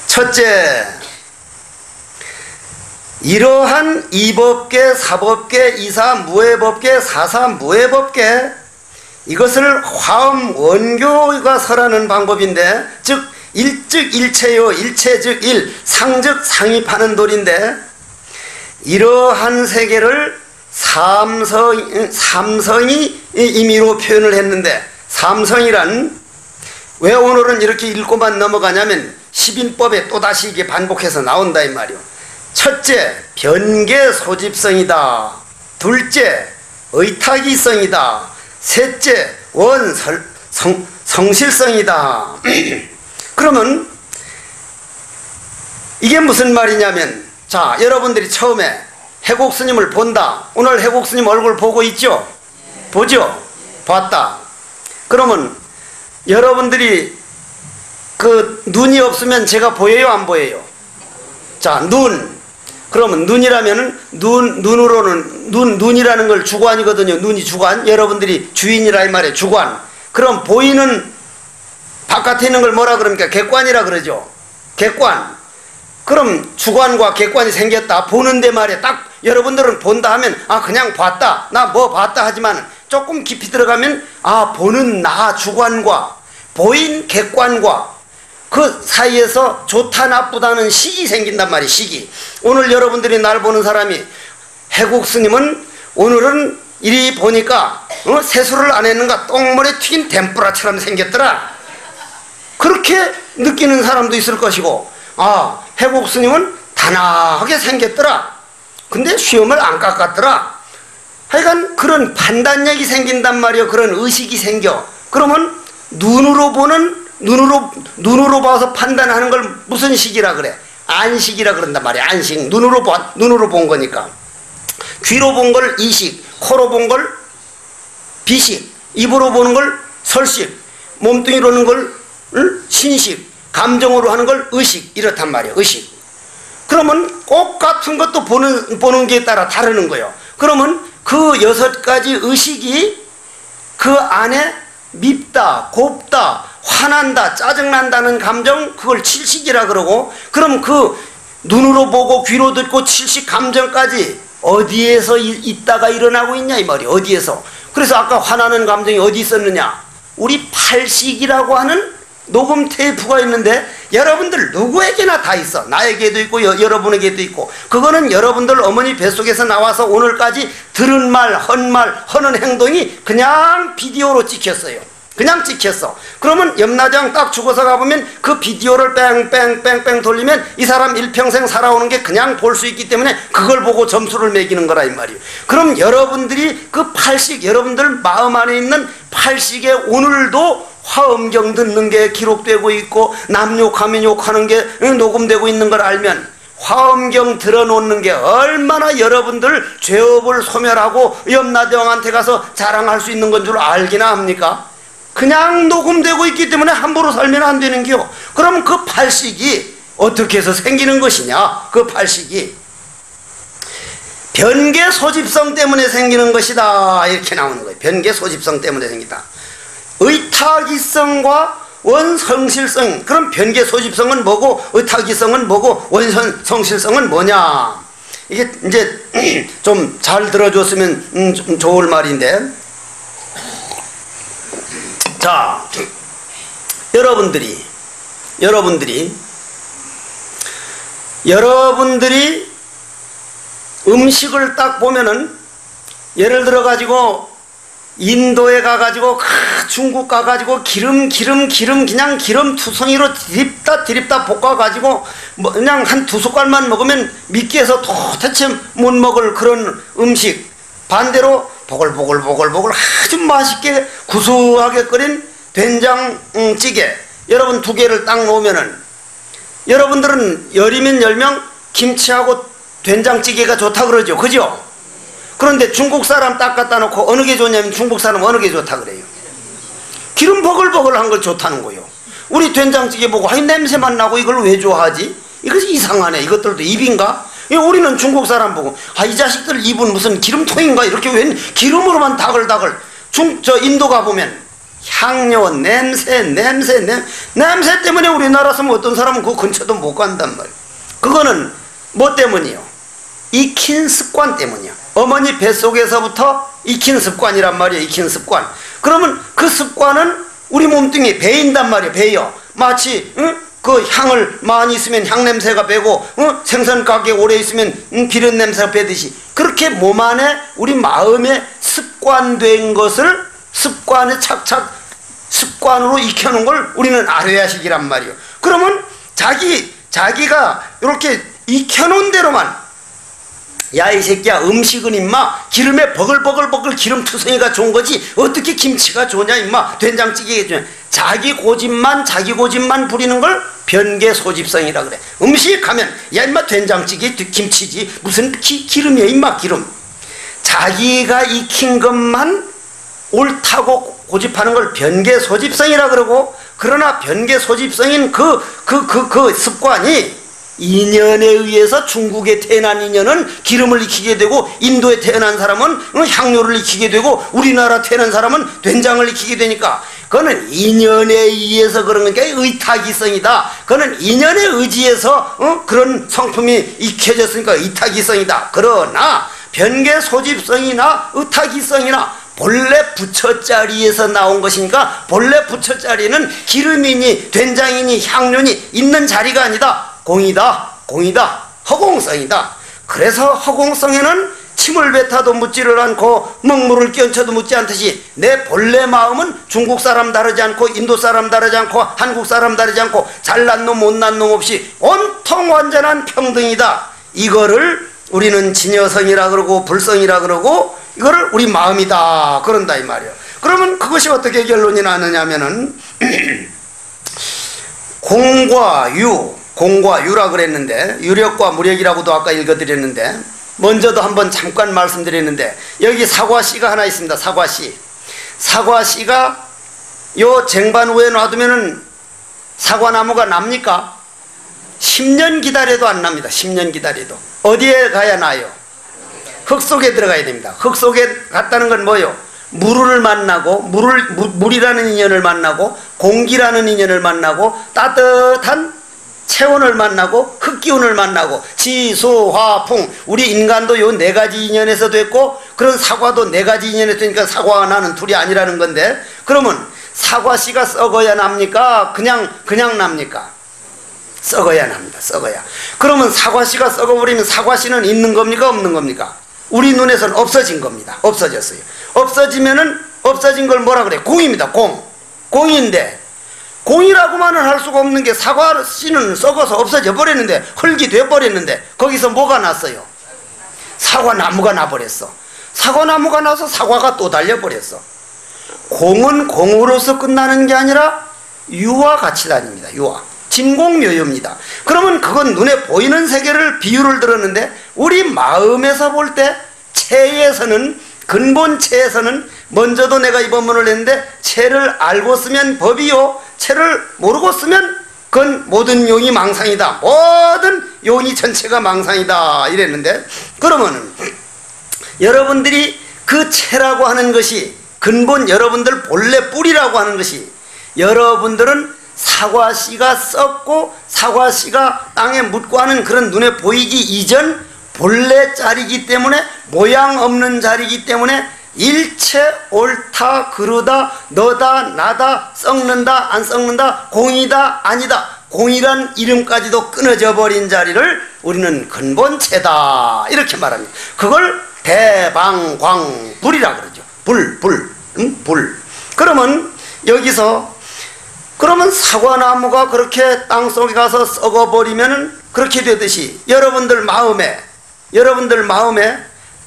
첫째, 이러한 이법계, 사법계, 이사무해법계, 사사무해법계, 이것을 화엄 원교가 설하는 방법인데, 즉 일즉일체요, 일체즉 일, 상즉 상입하는 도리인데, 이러한 세계를 삼성이 임의로 표현을 했는데, 삼성이란 왜 오늘은 이렇게 읽고만 넘어가냐면 10인법에 또다시 이게 반복해서 나온다 이 말이요. 첫째, 변개 소집성이다. 둘째, 의탁이성이다. 셋째, 성실성이다. 그러면 이게 무슨 말이냐면, 자, 여러분들이 처음에 해곡 스님을 본다. 오늘 해곡 스님 얼굴 보고 있죠? 보죠? 봤다. 그러면 여러분들이 그 눈이 없으면 제가 보여요, 안 보여요? 자, 눈. 그러면 눈이라면은 눈으로는 눈이라는 걸 주관이거든요. 눈이 주관. 여러분들이 주인이라 이 말이에요. 주관. 그럼 보이는 바깥에 있는 걸 뭐라 그럽니까? 객관이라 그러죠. 객관. 그럼 주관과 객관이 생겼다. 보는데 말이야. 딱 여러분들은 본다 하면 아 그냥 봤다. 나 뭐 봤다 하지만 조금 깊이 들어가면 아 보는 나 주관과 보인 객관과 그 사이에서 좋다 나쁘다는 식이 생긴단 말이에요. 식이. 오늘 여러분들이 날 보는 사람이 해국 스님은 오늘은 이리 보니까 세수를 안 했는가 똥물에 튀긴 덴뿌라처럼 생겼더라. 그렇게 느끼는 사람도 있을 것이고 아 해국 스님은 단아하게 생겼더라. 근데 수염을 안 깎았더라. 하여간 그런 판단력이 생긴단 말이에요. 그런 의식이 생겨. 그러면 눈으로 봐서 판단하는 걸 무슨 식이라 그래? 안식이라 그런단 말이야. 안식. 눈으로 본 거니까. 귀로 본 걸 이식, 코로 본 걸 비식, 입으로 보는 걸 설식, 몸뚱이로 하는 걸 신식, 감정으로 하는 걸 의식. 이렇단 말이야. 의식. 그러면 꼭 같은 것도 보는 게 따라 다르는 거예요. 그러면 그 6가지 의식이 그 안에 밉다, 곱다, 화난다, 짜증난다는 감정, 그걸 칠식이라 그러고, 그럼 그 눈으로 보고 귀로 듣고 칠식 감정까지 어디에서 있다가 일어나고 있냐 이 말이에요. 어디에서. 그래서 아까 화나는 감정이 어디 있었느냐? 우리 팔식이라고 하는 녹음 테이프가 있는데 여러분들 누구에게나 다 있어. 나에게도 있고 여러분에게도 있고. 그거는 여러분들 어머니 뱃속에서 나와서 오늘까지 들은 말, 하는 행동이 그냥 비디오로 찍혔어요. 그냥 찍혔어. 그러면 염라대왕 딱 죽어서 가보면 그 비디오를 뺑뺑뺑뺑 돌리면 이 사람 일평생 살아오는 게 그냥 볼 수 있기 때문에 그걸 보고 점수를 매기는 거라 이 말이에요. 그럼 여러분들이 그 팔식, 여러분들 마음 안에 있는 팔식에 오늘도 화엄경 듣는 게 기록되고 있고 남 욕하면 욕하는 게 녹음되고 있는 걸 알면 화엄경 들어놓는 게 얼마나 여러분들 죄업을 소멸하고 염라대왕한테 가서 자랑할 수 있는 건 줄 알기나 합니까? 그냥 녹음되고 있기 때문에 함부로 살면 안 되는 게요. 그럼 그 팔식이 어떻게 해서 생기는 것이냐? 그 팔식이 변개 소집성 때문에 생기는 것이다. 이렇게 나오는 거예요. 변개 소집성 때문에 생기다. 의탁이성과 원성실성. 그럼 변개 소집성은 뭐고 의탁이성은 뭐고 원성실성은 뭐냐? 이게 이제 좀 잘 들어줬으면 좀 좋을 말인데, 자, 여러분들이 음식을 딱 보면은 예를 들어 가지고 인도에 가가지고 중국 가가지고 기름 그냥 기름 투성이로 디립다 볶아가지고 뭐 그냥 한 2숟갈만 먹으면 미끼에서 도대체 못 먹을 그런 음식, 반대로 보글보글 아주 맛있게 구수하게 끓인 된장찌개 여러분 2개를 딱 놓으면은 여러분들은 열이면 10명 김치하고 된장찌개가 좋다 그러죠. 그죠? 그런데 중국 사람 딱 갖다 놓고 어느 게 좋냐면 중국 사람 어느 게 좋다 그래요? 기름 버글버글한 걸 좋다는 거예요. 우리 된장찌개 보고 아이 냄새만 나고 이걸 왜 좋아하지? 이것이 이상하네. 이것들도 입인가? 우리는 중국 사람 보고 아 이 자식들 입은 무슨 기름통인가? 이렇게 웬 기름으로만 다글다글. 저 인도 가보면 향료, 냄새 때문에 우리나라 사람 어떤 사람은 그 근처도 못 간단 말이에요. 그거는 뭐 때문이요? 익힌 습관 때문이야. 어머니 뱃속에서부터 익힌 습관이란 말이에요. 익힌 습관. 그러면 그 습관은 우리 몸뚱이에 배인단 말이에요. 배요. 마치 그 향을 많이 있으면 향냄새가 배고 생선 가게에 오래 있으면 비린 냄새가 배듯이 그렇게 몸 안에 우리 마음에 습관된 것을 습관에 착착 습관으로 익혀놓은 걸 우리는 아뢰야식이란 말이에요. 그러면 자기가 이렇게 익혀놓은 대로만, 야 이 새끼야, 음식은 임마 기름에 버글버글버글 기름 투성이가 좋은 거지 어떻게 김치가 좋냐 임마, 된장찌개가 좋냐. 자기 고집만 부리는 걸 변개소집성이라 그래. 음식 하면 야 임마 된장찌개 김치지 무슨 기름이야 임마 기름. 자기가 익힌 것만 옳다고 고집하는 걸 변개소집성이라 그러고, 그러나 변개소집성인 그 습관이 인연에 의해서 중국에 태어난 인연은 기름을 익히게 되고, 인도에 태어난 사람은 향료를 익히게 되고, 우리나라 태어난 사람은 된장을 익히게 되니까 그거는 인연에 의해서 그런 거니까 의타기성이다. 그거는 인연에 의지해서 그런 성품이 익혀졌으니까 의타기성이다. 그러나 변개소집성이나 의타기성이나 본래 부처자리에서 나온 것이니까, 본래 부처자리는 기름이니 된장이니 향료니 있는 자리가 아니다. 공이다. 허공성이다. 그래서 허공성에는 침을 뱉어도 묻지를 않고 먹물을 끼얹혀도 묻지 않듯이 내 본래 마음은 중국 사람 다르지 않고 인도 사람 다르지 않고 한국 사람 다르지 않고 잘난 놈 못난 놈 없이 온통 완전한 평등이다. 이거를 우리는 진여성이라 그러고 불성이라 그러고, 이거를 우리 마음이다 그런다 이 말이에요. 그러면 그것이 어떻게 결론이 나느냐 하면은 공과 유라 그랬는데, 유력과 무력이라고도 아까 읽어드렸는데, 먼저도 한번 잠깐 말씀드렸는데, 여기 사과씨가 하나 있습니다. 사과씨가 요 쟁반 위에 놔두면은 사과나무가 납니까? 10년 기다려도 안 납니다. 10년 기다려도. 어디에 가야 나요? 흙 속에 들어가야 됩니다. 흙 속에 갔다는 건 뭐요? 물을 만나고, 물이라는 인연을 만나고, 공기라는 인연을 만나고, 따뜻한 체온을 만나고, 흙기운을 만나고, 지수, 화, 풍. 우리 인간도 요 네 가지 인연에서 됐고, 그런 사과도 네 가지 인연에서 되니까 사과와 나는 둘이 아니라는 건데, 그러면 사과씨가 썩어야 납니까? 그냥 납니까? 썩어야 납니다. 썩어야. 그러면 사과씨가 썩어버리면 사과씨는 있는 겁니까? 없는 겁니까? 우리 눈에서는 없어진 겁니다. 없어졌어요. 없어지면은 없어진 걸 뭐라 그래? 공입니다. 공인데, 공이라고만은 할 수가 없는 게, 사과씨는 썩어서 없어져 버렸는데, 흙이 돼버렸는데 거기서 뭐가 났어요? 사과나무가 나버렸어. 사과나무가 나서 사과가 또 달려버렸어. 공은 공으로서 끝나는 게 아니라 유와 같이 다닙니다. 유와. 진공묘유입니다. 그러면 그건 눈에 보이는 세계를 비유를 들었는데, 우리 마음에서 볼 때 체에서는, 근본 체에서는, 먼저도 내가 이 법문을 했는데, 체를 알고 쓰면 법이요, 체를 모르고 쓰면 그건 모든 용이 망상이다. 모든 용이 전체가 망상이다 이랬는데, 그러면은 여러분들이 그 체라고 하는 것이, 근본 여러분들 본래 뿌리라고 하는 것이, 여러분들은 사과씨가 썩고 사과씨가 땅에 묻고 하는 그런 눈에 보이기 이전 본래 자리이기 때문에, 모양 없는 자리이기 때문에 일체 옳다 그르다 너다 나다 썩는다 안 썩는다 공이다 아니다, 공이란 이름까지도 끊어져 버린 자리를 우리는 근본체다 이렇게 말합니다. 그걸 대방광불이라 그러죠. 불. 그러면 여기서, 그러면 사과나무가 그렇게 땅속에 가서 썩어버리면은 그렇게 되듯이 여러분들 마음에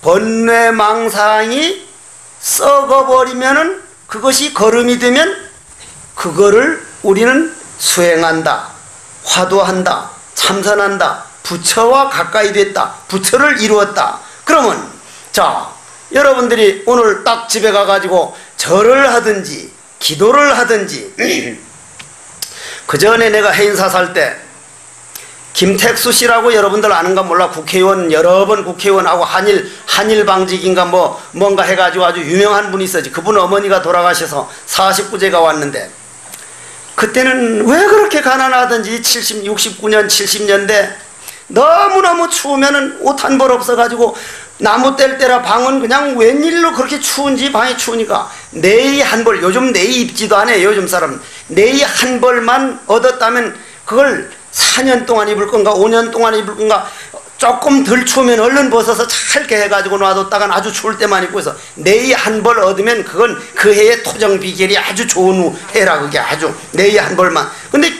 번뇌망상이 썩어버리면은, 그것이 거름이 되면 그거를 우리는 수행한다, 화두한다, 참선한다, 부처와 가까이 됐다, 부처를 이루었다. 그러면 자, 여러분들이 오늘 딱 집에 가가지고 절을 하든지 기도를 하든지 그 전에 내가 해인사 살 때 김택수 씨라고 여러분들 아는가 몰라, 국회의원 여러 번 국회의원하고 한일방직인가 뭔가 해가지고 아주 유명한 분이 있었지. 그분 어머니가 돌아가셔서 49제가 왔는데, 그때는 왜 그렇게 가난하든지 69년 70년대 너무너무 추우면은 옷 한 벌 없어가지고 나무 뗄 때라 방은 그냥 웬일로 그렇게 추운지, 방이 추우니까 네이 한 벌, 요즘 네이 입지도 않아요. 요즘 사람 네이 한 벌만 얻었다면 그걸 4년 동안 입을 건가 5년 동안 입을 건가, 조금 덜 추우면 얼른 벗어서 짧게 해가지고 놔뒀다간 아주 추울 때만 입고 해서 네이 한 벌 얻으면 그건 그 해의 토정 비결이 아주 좋은 해라. 그게 아주 네이 한 벌만. 근데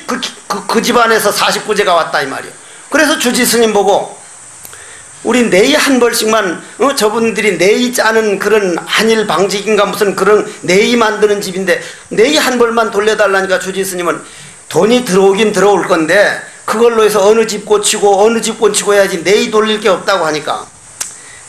그 집안에서 49제가 왔다 이 말이에요. 그래서 주지스님 보고 우리 네이 한 벌씩만 저분들이 네이 짜는 그런 한일 방직인가 무슨 그런 네이 만드는 집인데 네이 한 벌만 돌려달라니까 주지스님은 돈이 들어오긴 들어올 건데 그걸로 해서 어느 집 고치고 어느 집 고치고 해야지 네이 돌릴 게 없다고 하니까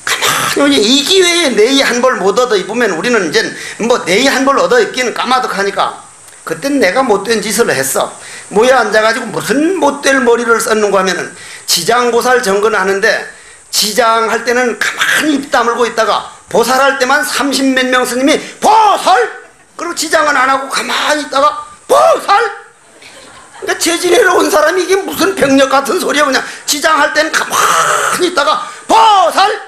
가만히 이 기회에 네이 한 벌 못 얻어 입으면 우리는 이제 뭐 네이 한 벌 얻어 입기는 까마득하니까 그땐 내가 못된 짓을 했어. 모여 앉아가지고 무슨 못될 머리를 썼는가 하면은 지장보살 정근하는데 지장할 때는 가만히 입 다물고 있다가 보살할 때만 30몇 명 스님이 보살! 그리고 지장은 안 하고 가만히 있다가 보살! 그러니까 재진해로 온 사람이 이게 무슨 병력 같은 소리야. 그냥 지장할 때는 가만히 있다가 보살!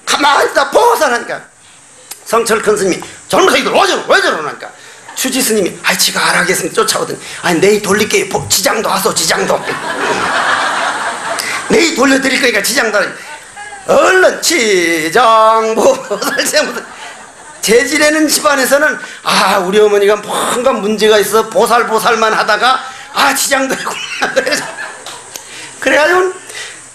가만히 있다가 보살 하니까 성철 큰 스님이 젊은이들 왜 저러니까 추지 스님이 아이 지가 알아겠으면 쫓아오더니 아니 내일 돌릴게 지장도 왔어 지장도 내일 돌려드릴 거니까 지장도 얼른 지장보살세무들 재지내는 집안에서는 아 우리 어머니가 뭔가 문제가 있어 보살만 하다가 아 지장도 했구나 그래가지고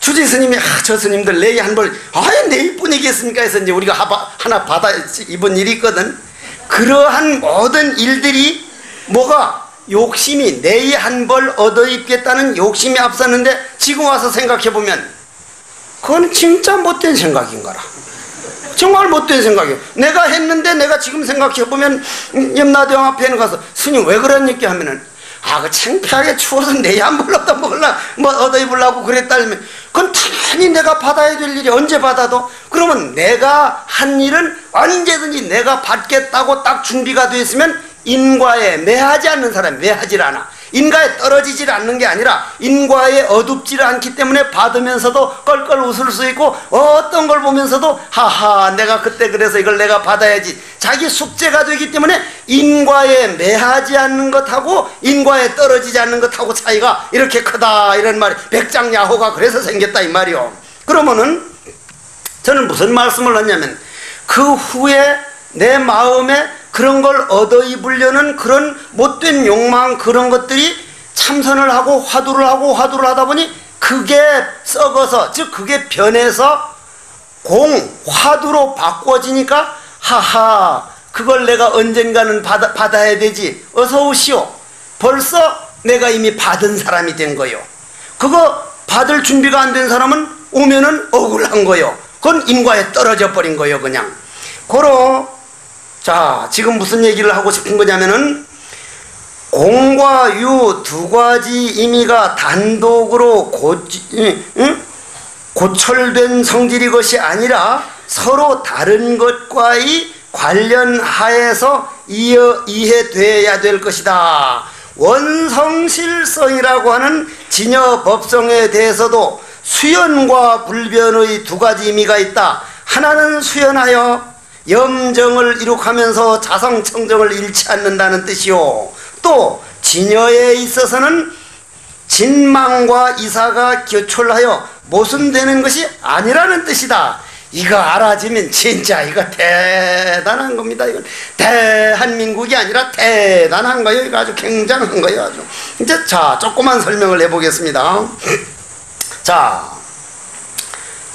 주지 스님이 저 스님들 내일 한 벌 아이 내일 뿐이겠습니까 해서 이제 우리가 하나 받아 입은 일이 있거든. 그러한 모든 일들이 뭐가 욕심이 내일 한 벌 얻어 입겠다는 욕심이 앞섰는데 지금 와서 생각해보면 그건 진짜 못된 생각인 거라. 정말 못된 생각이에요. 내가 했는데 내가 지금 생각해보면 염라대왕 앞에는 가서 스님 왜 그랬니까 하면은 아 그 창피하게 추워서 내일 한 벌 얻어 먹으려고 뭐 얻어 입으려고 그랬다면 그건 당연히 내가 받아야 될 일이 언제 받아도 그러면 내가 한 일은 언제든지 내가 받겠다고 딱 준비가 되어 있으면 인과에 매하지 않는 사람이 매하질 않아. 인과에 떨어지질 않는 게 아니라 인과에 어둡지를 않기 때문에 받으면서도 껄껄 웃을 수 있고 어떤 걸 보면서도 하하 내가 그때 그래서 이걸 내가 받아야지 자기 숙제가 되기 때문에 인과에 매하지 않는 것하고 인과에 떨어지지 않는 것하고 차이가 이렇게 크다 이런 말이 백장야호가 그래서 생겼다 이 말이요. 그러면은 저는 무슨 말씀을 하냐면 그 후에 내 마음에 그런 걸 얻어 입으려는 그런 못된 욕망 그런 것들이 참선을 하고 화두를 하다 보니 그게 썩어서 즉 그게 변해서 화두로 바꿔지니까 하하 그걸 내가 언젠가는 받아야 되지 어서 오시오. 벌써 내가 이미 받은 사람이 된 거요. 그거 받을 준비가 안 된 사람은 오면은 억울한 거요. 그건 인과에 떨어져 버린 거요. 그냥 자 지금 무슨 얘기를 하고 싶은 거냐면은 공과 유 두 가지 임의가 단독으로 고철된 성질이 것이 아니라 서로 다른 것과의 관련하에서 이해돼야 될 것이다. 원성실성이라고 하는 진여 법성에 대해서도 수연과 불변의 두 가지 의미가 있다. 하나는 수연하여 염정을 이룩하면서 자성청정을 잃지 않는다는 뜻이요. 또 진여에 있어서는 진망과 이사가 교촐하여 모순되는 것이 아니라는 뜻이다. 이거 알아지면 진짜 이거 대단한 겁니다. 이건 대한민국이 아니라 대단한 거예요. 이거 아주 굉장한 거예요. 아주. 이제 자 조그만 설명을 해보겠습니다. 자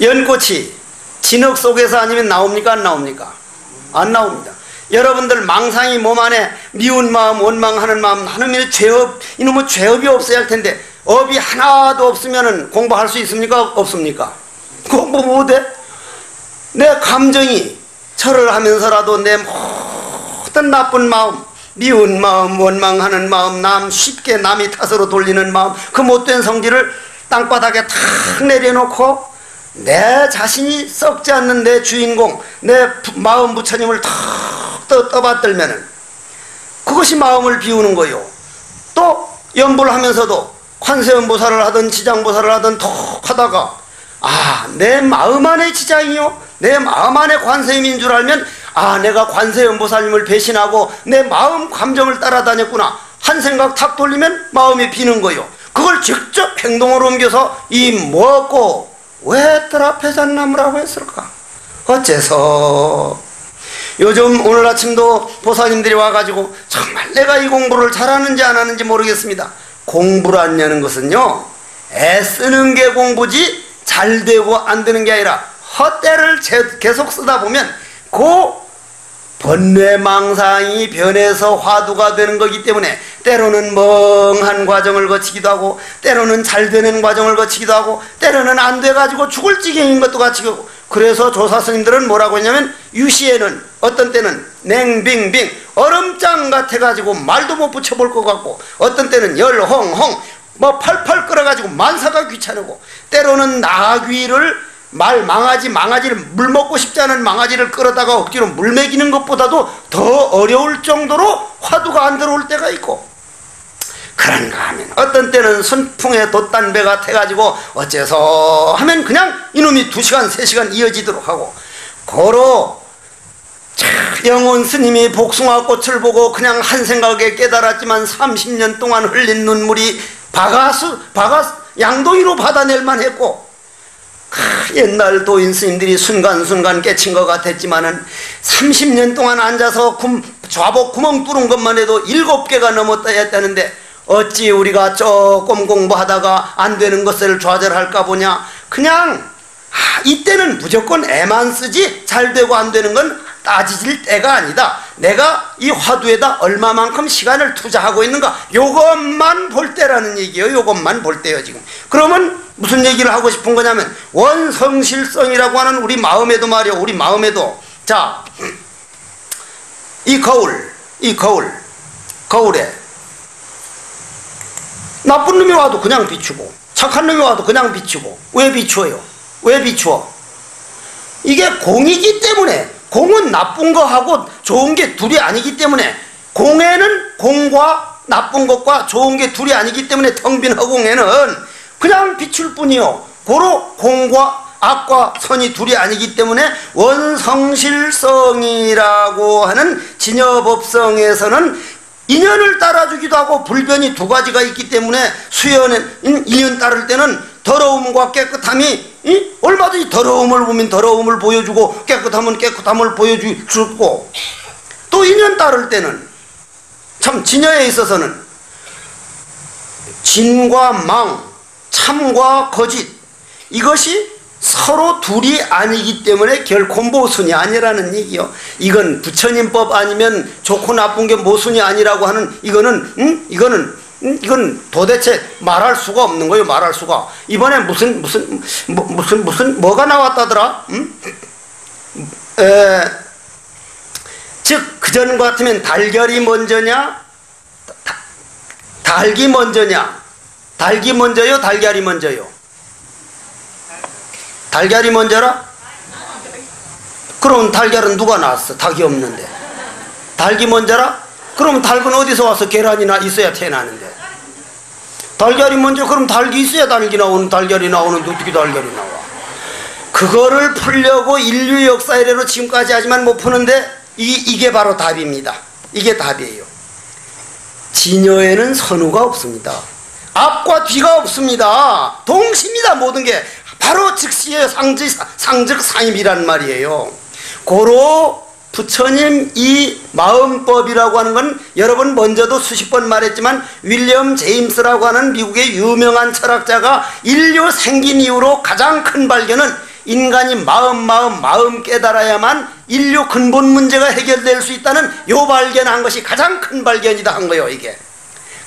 연꽃이 진흙 속에서 아니면 나옵니까 안 나옵니까? 안 나옵니다. 여러분들 망상이 몸 안에 미운 마음 원망하는 마음 하느님의 이놈의 죄업이 없어야 할 텐데 업이 하나도 없으면 공부할 수 있습니까? 없습니까? 공부 못해? 내 감정이 절을 하면서라도 내 모든 나쁜 마음 미운 마음 원망하는 마음 남 쉽게 남이 탓으로 돌리는 마음 그 못된 성질을 땅바닥에 탁 내려놓고 내 자신이 썩지 않는 내 주인공 내 마음 부처님을 탁 떠받들면은 그것이 마음을 비우는 거요. 또 연불을 하면서도 관세음보살을 하든 지장보살을 하든 톡 하다가 아 내 마음 안에 지장이요 내 마음 안에 관세음인 줄 알면 아 내가 관세음보살님을 배신하고 내 마음 감정을 따라다녔구나 한 생각 탁 돌리면 마음이 비는 거요. 그걸 직접 행동으로 옮겨서 이 뭐고 왜 뜰 앞에 잣나무라고 했을까? 어째서 요즘 오늘 아침도 보사님들이 와가지고 정말 내가 이 공부를 잘하는지 안 하는지 모르겠습니다. 공부라는 것은요 애쓰는 게 공부지 잘 되고 안 되는 게 아니라 헛되를 계속 쓰다 보면 그 번뇌망상이 변해서 화두가 되는 거기 때문에 때로는 멍한 과정을 거치기도 하고 때로는 잘 되는 과정을 거치기도 하고 때로는 안 돼가지고 죽을 지경인 것도 같이고. 그래서 조사 스님들은 뭐라고 했냐면 유시에는 어떤 때는 냉빙빙 얼음장 같아가지고 말도 못 붙여볼 것 같고 어떤 때는 열헝헝 뭐 팔팔 끓어가지고 만사가 귀찮고 때로는 나귀를 망아지를 물 먹고 싶지 않은 망아지를 끌어다가 억지로 물 먹이는 것보다도 더 어려울 정도로 화두가 안 들어올 때가 있고 그런가 하면 어떤 때는 순풍에 돛단배 같아가지고 어째서 하면 그냥 이놈이 2시간 3시간 이어지도록 하고 고로 영혼 스님이 복숭아꽃을 보고 그냥 한 생각에 깨달았지만 30년 동안 흘린 눈물이 양동이로 받아낼만 했고 옛날 도인 스님들이 순간순간 깨친 것 같았지만은 30년 동안 앉아서 좌복 구멍 뚫은 것만 해도 7개가 넘었다 했다는데 어찌 우리가 조금 공부하다가 안 되는 것을 좌절할까 보냐. 그냥 이때는 무조건 애만 쓰지 잘 되고 안 되는 건 따지질 때가 아니다. 내가 이 화두에다 얼마만큼 시간을 투자하고 있는가 요것만 볼 때라는 얘기예요. 요것만 볼 때요 지금. 그러면 무슨 얘기를 하고 싶은 거냐면 원성실성이라고 하는 우리 마음에도 말이요. 우리 마음에도 자, 이 거울에 나쁜 놈이 와도 그냥 비추고 착한 놈이 와도 그냥 비추고 왜 비추어요? 왜 비추어? 이게 공이기 때문에. 공은 나쁜 거하고 좋은 게 둘이 아니기 때문에 공에는 공과 나쁜 것과 좋은 게 둘이 아니기 때문에 텅 빈 허공에는 그냥 비출 뿐이요. 고로 공과 악과 선이 둘이 아니기 때문에 원성실성이라고 하는 진여법성에서는 인연을 따라주기도 하고 불변이 2가지가 있기 때문에 수연은 인연 따를 때는 더러움과 깨끗함이 얼마든지 더러움을 보면 더러움을 보여주고 깨끗하면 깨끗함을 보여주고 또 인연 따를 때는 참 진여에 있어서는 진과 망, 참과 거짓 이것이 서로 둘이 아니기 때문에 결코 모순이 아니라는 얘기요. 이건 부처님법 아니면 좋고 나쁜 게 모순이 아니라고 하는 이건 도대체 말할 수가 없는 거예요. 말할 수가. 이번에 뭐가 나왔다더라? 즉 그전 같으면 달걀이 먼저냐 닭이 먼저냐 닭이 먼저요 달걀이 먼저요? 달걀이 먼저라? 그럼 달걀은 누가 낳았어? 닭이 없는데. 닭이 먼저라? 그럼 닭은 어디서 와서 계란이나 있어야 태어나는데. 달걀이 먼저 그럼 닭이 있어야 달걀이 나오는데 어떻게 달걀이 나와? 그거를 풀려고 인류 역사 이래로 지금까지 하지만 못 푸는데 이게 바로 답입니다. 이게 답이에요. 진여에는 선후가 없습니다. 앞과 뒤가 없습니다. 동시입니다. 모든 게 바로 즉시의 상즉 상임이란 말이에요. 고로 부처님 이 마음법이라고 하는 건 여러분 먼저도 수십 번 말했지만 윌리엄 제임스라고 하는 미국의 유명한 철학자가 인류 생긴 이후로 가장 큰 발견은 인간이 마음 깨달아야만 인류 근본 문제가 해결될 수 있다는 요 발견한 것이 가장 큰 발견이다 한 거예요. 이게.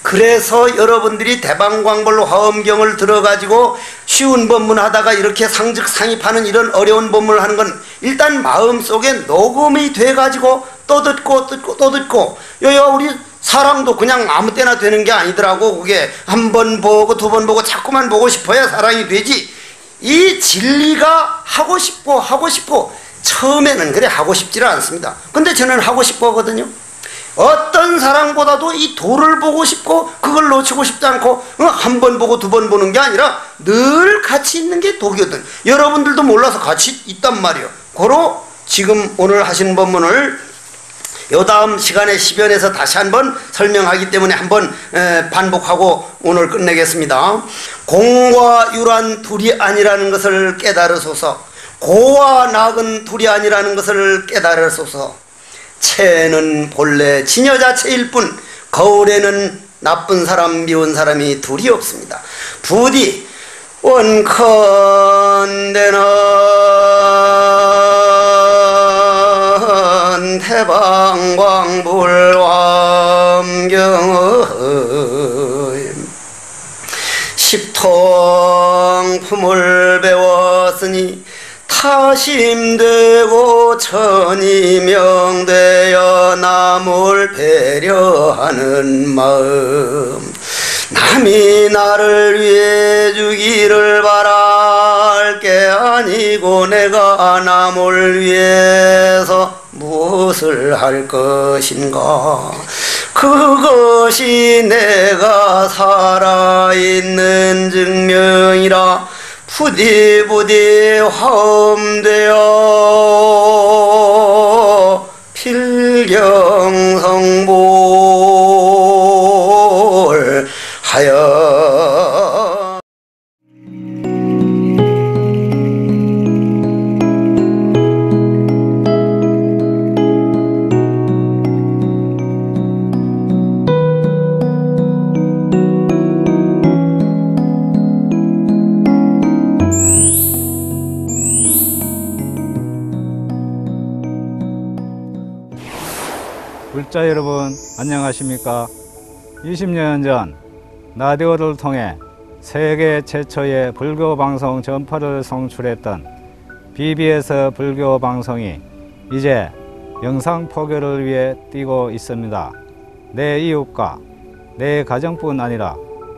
그래서 여러분들이 대방광벌 화엄경을 들어가지고 쉬운 법문 하다가 이렇게 상즉상입하는 이런 어려운 법문을 하는 건 일단 마음속에 녹음이 돼가지고 또 듣고 우리 사랑도 그냥 아무 때나 되는 게 아니더라고. 그게 한 번 보고 2번 보고 자꾸만 보고 싶어야 사랑이 되지. 이 진리가 하고 싶고 처음에는 그래 하고 싶지를 않습니다. 근데 저는 하고 싶어 하거든요. 어떤 사랑보다도 이 도를 보고 싶고 그걸 놓치고 싶지 않고 한 번 보고 2번 보는 게 아니라 늘 같이 있는 게 독이거든. 여러분들도 몰라서 같이 있단 말이에요. 고로 지금 오늘 하신 법문을 요 다음 시간에 10연에서 다시 한번 설명하기 때문에 한번 반복하고 오늘 끝내겠습니다. 공과 유란 둘이 아니라는 것을 깨달으소서. 고와 낙은 둘이 아니라는 것을 깨달으소서. 채는 본래 진여 자체일 뿐 거울에는 나쁜 사람 미운 사람이 둘이 없습니다. 부디 원컨대는 태방광불암경의 십통품을 배웠으니 타심되고 천이명되어 남을 배려하는 마음, 남이 나를 위해 주기를 바랄 게 아니고 내가 남을 위해서 무엇을 할 것인가. 그것이 내가 살아있는 증명이라 부디부디 화엄되어 필경성볼 하여 불자 여러분 안녕하십니까? 20년 전 라디오를 통해 세계 최초의 불교 방송 전파를 송출했던 BBS 불교 방송이 이제 영상 포교를 위해 뛰고 있습니다. 내 이웃과 내 가정뿐 아니라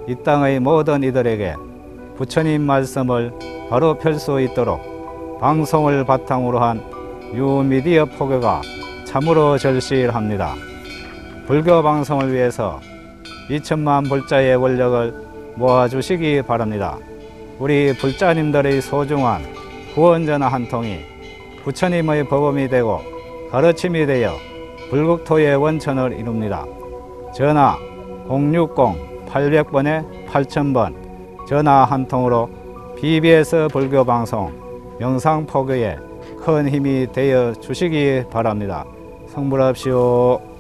이 땅의 모든 이들에게 부처님 말씀을 바로 펼 수 있도록 방송을 바탕으로 한 뉴미디어 포교가 참으로 절실합니다. 불교 방송을 위해서 2천만 불자의 원력을 모아주시기 바랍니다. 우리 불자님들의 소중한 후원전화 한 통이 부처님의 법음이 되고 가르침이 되어 불국토의 원천을 이룹니다. 전화 060-800번에 8000번 전화 한 통으로 BBS 불교 방송 영상 포교에 큰 힘이 되어 주시기 바랍니다. 성불합시오.